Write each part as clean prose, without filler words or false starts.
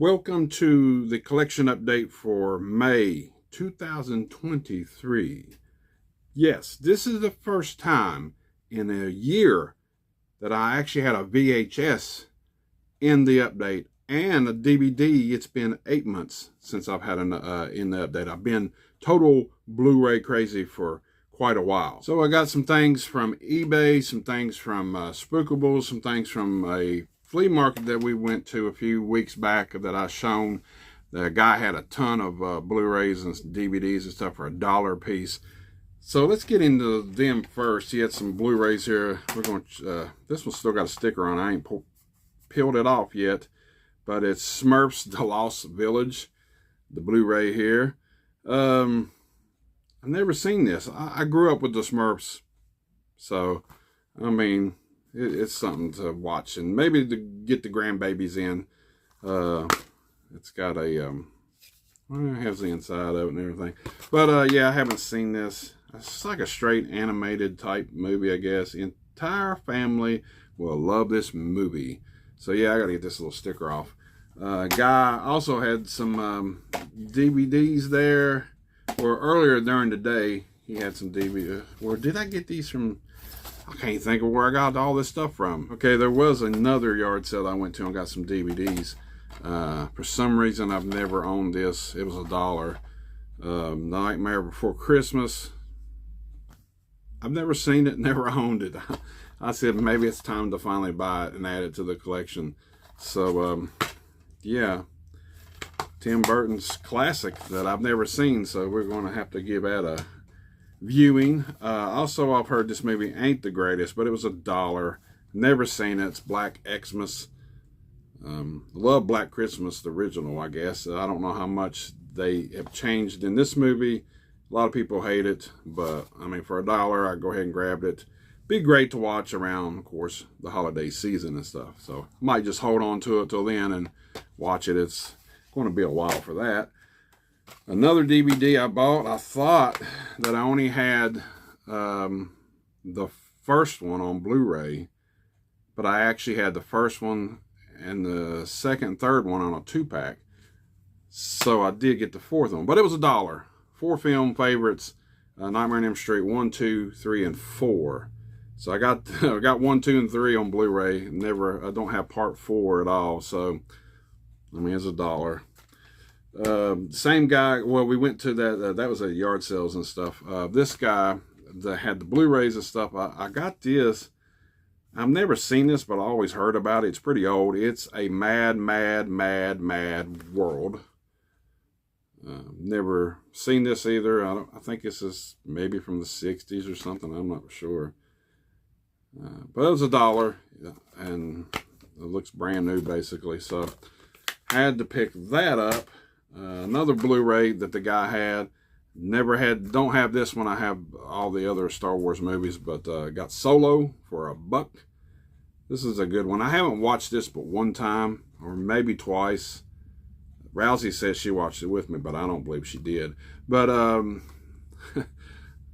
Welcome to the collection update for May 2023. Yes, this is the first time in a year that I actually had a VHS in the update and a DVD. It's been 8 months since I've had an in the update. I've been total Blu-ray crazy for quite a while. So I got some things from eBay, some things from Spookables, some things from a flea market that we went to a few weeks back that I shown. The guy had a ton of Blu-rays and DVDs and stuff for $1 a piece. So let's get into them first. He had some Blu-rays here. We're going to, this one still got a sticker on. I ain't peeled it off yet, but it's Smurfs: The Lost Village, the Blu-ray here. I've never seen this. I grew up with the Smurfs, so I mean, it's something to watch, and maybe to get the grandbabies in. It's got a it has the inside of it and everything, but yeah, I haven't seen this. It's like a straight animated type movie, I guess. Entire family will love this movie. So yeah, I gotta get this little sticker off. Guy also had some DVDs there, or earlier during the day he had some DVDs. Or did I get these from? I can't think of where I got all this stuff from. Okay, there was another yard sale I went to and got some DVDs. For some reason, I've never owned this. It was $1. Nightmare Before Christmas. I've never seen it, never owned it. I said maybe it's time to finally buy it and add it to the collection. So, yeah. Tim Burton's classic that I've never seen, so we're going to have to give that a viewing. Also, I've heard this movie ain't the greatest, but it was $1. Never seen it. It's Black Xmas. Love Black Christmas, the original, I guess. I don't know how much they have changed in this movie. A lot of people hate it, but I mean, for $1, I go ahead and grabbed it. Be great to watch around, of course, the holiday season and stuff. So might just hold on to it till then and watch it. It's going to be a while for that. Another DVD I bought, I thought that I only had the first one on Blu-ray, but I actually had the first one and the second and third one on a 2-pack. So I did get the fourth one, but it was $1. 4 film favorites, Nightmare on Elm Street 1, 2, 3, and 4. So I got I got 1, 2, and 3 on Blu-ray. I don't have part 4 at all. So I mean, it's $1. Same guy. Well, we went to that was a yard sales and stuff. This guy that had the Blu-rays and stuff. I got this. I've never seen this, but I always heard about it. It's pretty old. It's a Mad World. Never seen this either. I think this is maybe from the 60s or something. I'm not sure. But it was $1, and it looks brand new basically. So I had to pick that up. Another Blu-ray that the guy had. Don't have this one. I have all the other Star Wars movies, but got Solo for $1. This is a good one. I haven't watched this but one time, or maybe twice. Rousey says she watched it with me, but I don't believe she did. But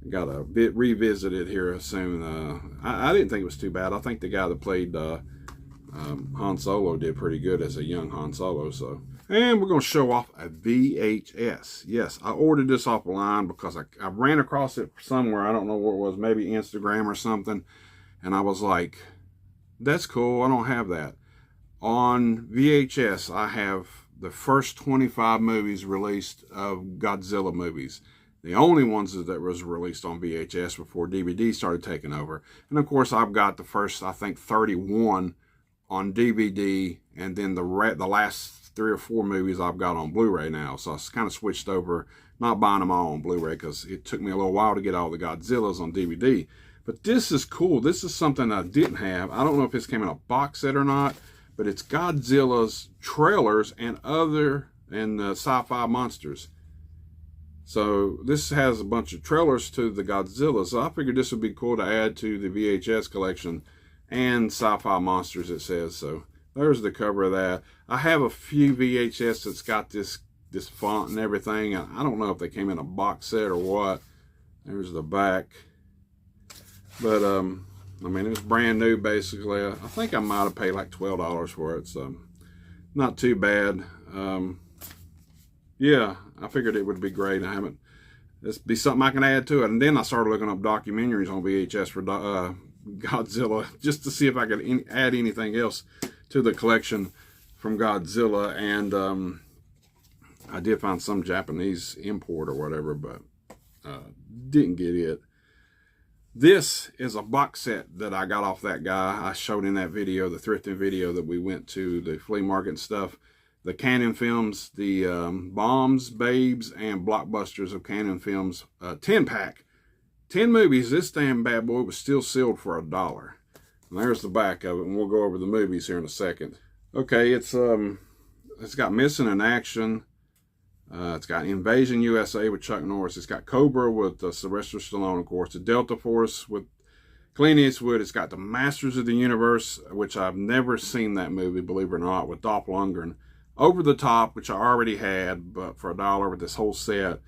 got to revisit it here soon. I didn't think it was too bad. I think the guy that played Han Solo did pretty good as a young Han Solo. So, and we're going to show off a VHS. Yes, I ordered this off the line because I ran across it somewhere. I don't know where it was, maybe Instagram or something. And I was like, that's cool. I don't have that. On VHS, I have the first 25 movies released of Godzilla movies. The only ones that was released on VHS before DVD started taking over. And of course, I've got the first, I think, 31 on DVD, and then the last 3 or 4 movies I've got on Blu-ray now. So I kind of switched over, not buying them all on Blu-ray because it took me a little while to get all the Godzillas on DVD. But this is cool. This is something I didn't have. I don't know if this came in a box set or not, but it's Godzilla's trailers and sci-fi monsters. So this has a bunch of trailers to the Godzilla. So I figured this would be cool to add to the VHS collection, and sci-fi monsters, it says. So there's the cover of that. I have a few VHS that's got this font and everything. I don't know if they came in a box set or what. There's the back. But I mean, it was brand new basically. I think I might have paid like $12 for it, so not too bad. Yeah, I figured it would be great. I haven't. This be something I can add to it. And then I started looking up documentaries on VHS for Godzilla, just to see if I could add anything else to the collection from Godzilla. And I did find some Japanese import or whatever, but didn't get it. This is a box set that I got off that guy I showed in that video, the thrifting video that we went to, the flea market and stuff. The Canon Films, the Bombs, Babes, and Blockbusters of Canon Films 10-pack. 10 movies. This damn bad boy was still sealed for $1. And there's the back of it, and we'll go over the movies here in a second. Okay, it's got Missing in Action. It's got Invasion USA with Chuck Norris. It's got Cobra with Sylvester Stallone, of course. The Delta Force with Clint Eastwood. It's got the Masters of the Universe, which I've never seen that movie, believe it or not, with Dolph Lundgren. Over the Top, which I already had, but for $1 with this whole set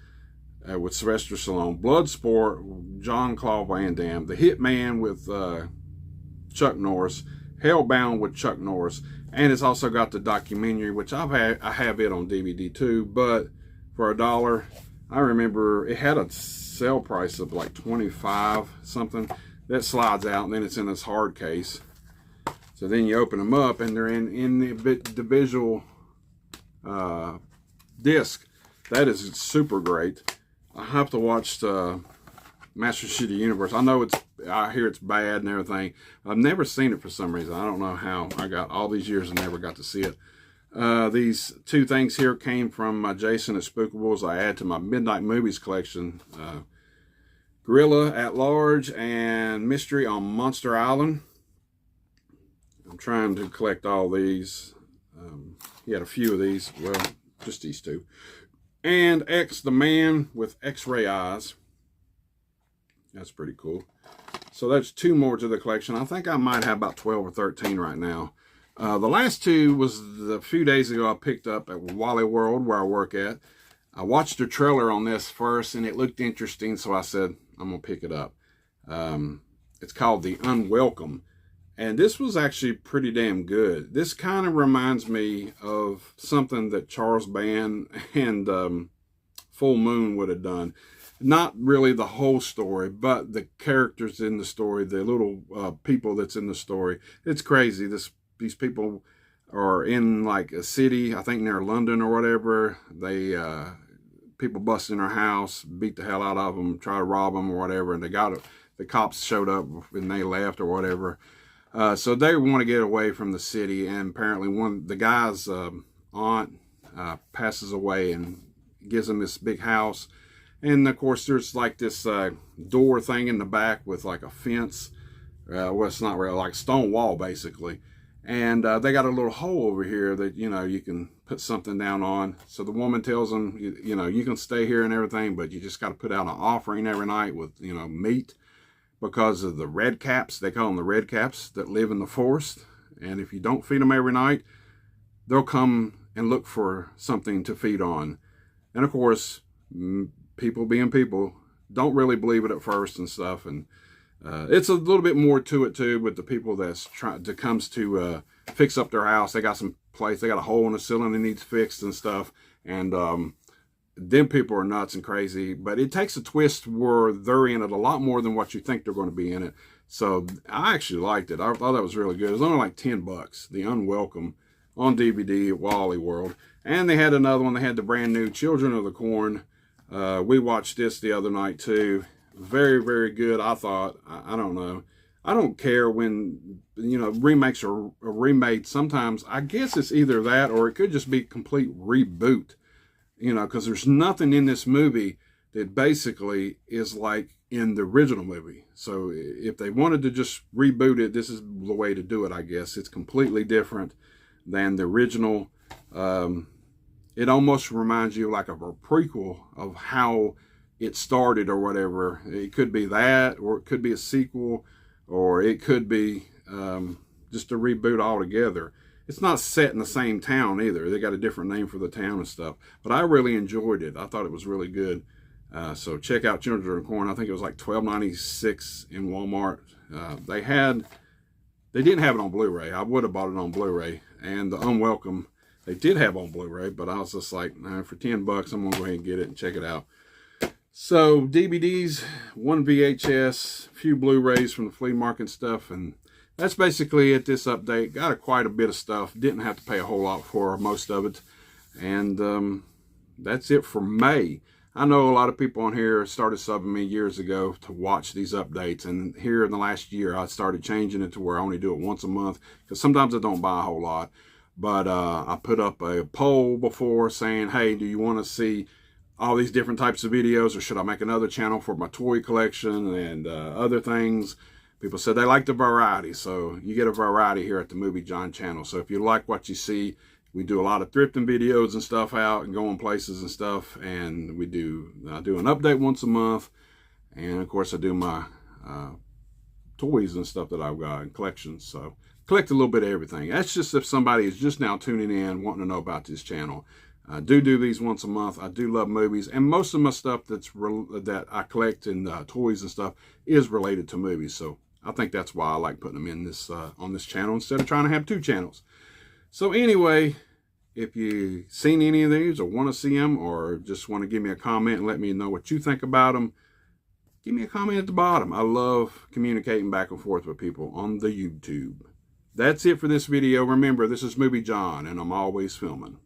with Sylvester Stallone. Bloodsport, Jean-Claude Van Damme. The Hitman with Chuck Norris. Hellbound with Chuck Norris. And it's also got the documentary, which I have it on DVD too, but for $1, I remember it had a sale price of like $25 something. That slides out, and then it's in this hard case. So then you open them up, and they're in the visual disc. That is super great. I have to watch the Masters of the Universe. I hear it's bad and everything. I've never seen it for some reason. I don't know how. I got all these years and never got to see it. These two things here came from Jason at Spookables. I add to my Midnight Movies collection. Gorilla at Large and Mystery on Monster Island. I'm trying to collect all these. He had a few of these. Well, just these two. And X, the Man with X-Ray Eyes. That's pretty cool. So that's two more to the collection. I think I might have about 12 or 13 right now. The last two was a few days ago I picked up at Wally World, where I work at. I watched the trailer on this first, and it looked interesting, so I said, I'm going to pick it up. It's called The Unwelcome. And this was actually pretty damn good. This kind of reminds me of something that Charles Band and Full Moon would have done. Not really the whole story, but the characters in the story, the little people that's in the story. It's crazy. These people are in like a city, I think near London or whatever. They people bust in their house, beat the hell out of them, try to rob them or whatever, and the cops showed up and they left or whatever. So they want to get away from the city, and apparently the guy's aunt passes away and gives them this big house. And of course, there's like this door thing in the back with like a fence. Well, it's not really like a stone wall, basically. And they got a little hole over here that, you can put something down on. So the woman tells them, you can stay here and everything, but you just got to put out an offering every night with, meat, because of the red caps. They call them the red caps that live in the forest. And if you don't feed them every night, they'll come and look for something to feed on. And of course, people being people don't really believe it at first and stuff, and it's a little bit more to it too. But the people comes to fix up their house, they got some place, they got a hole in the ceiling that needs fixed and stuff, and them people are nuts and crazy. But it takes a twist where they're in it a lot more than what you think they're going to be in it. So I actually liked it. I thought that was really good. It was only like $10, The Unwelcome, on DVD at Wally World. And they had another one. They had the brand new Children of the Corn. We watched this the other night too. Very, very good, I thought. I don't know. I don't care when, remakes are remade. Sometimes I guess it's either that or it could just be a complete reboot. Because there's nothing in this movie that basically is like in the original movie. So if they wanted to just reboot it, this is the way to do it, I guess. It's completely different than the original. It almost reminds you like of a prequel of how it started or whatever. It could be that, or it could be a sequel, or it could be just a reboot altogether. It's not set in the same town either. They got a different name for the town and stuff. But I really enjoyed it. I thought it was really good. So check out Children of the Corn. I think it was like $12.96 in Walmart. They didn't have it on Blu-ray. I would have bought it on Blu-ray. And The Unwelcome they did have on Blu-ray, but I was just like, nah, for 10 bucks, I'm gonna go ahead and get it and check it out. So DVDs, 1 VHS, a few Blu-rays from the flea market stuff, and that's basically it. This update got quite a bit of stuff. Didn't have to pay a whole lot for most of it, and that's it for May. I know a lot of people on here started subbing me years ago to watch these updates, and here in the last year I started changing it to where I only do it once a month, because sometimes I don't buy a whole lot. But I put up a poll before saying, hey, do you want to see all these different types of videos, or should I make another channel for my toy collection and other things? People said they like the variety, so you get a variety here at the Movie John channel. So if you like what you see, we do a lot of thrifting videos and stuff out and going places and stuff, and I do an update once a month, and of course I do my toys and stuff that I've got in collections. So collect a little bit of everything. That's just if somebody is just now tuning in, wanting to know about this channel. I do these once a month. I do love movies, and most of my stuff that I collect and toys and stuff is related to movies. So I think that's why I like putting them in this on this channel instead of trying to have 2 channels. So anyway, if you've seen any of these or want to see them, or just want to give me a comment and let me know what you think about them, give me a comment at the bottom. I love communicating back and forth with people on the YouTube. That's it for this video. Remember, this is Movie John, and I'm always filming.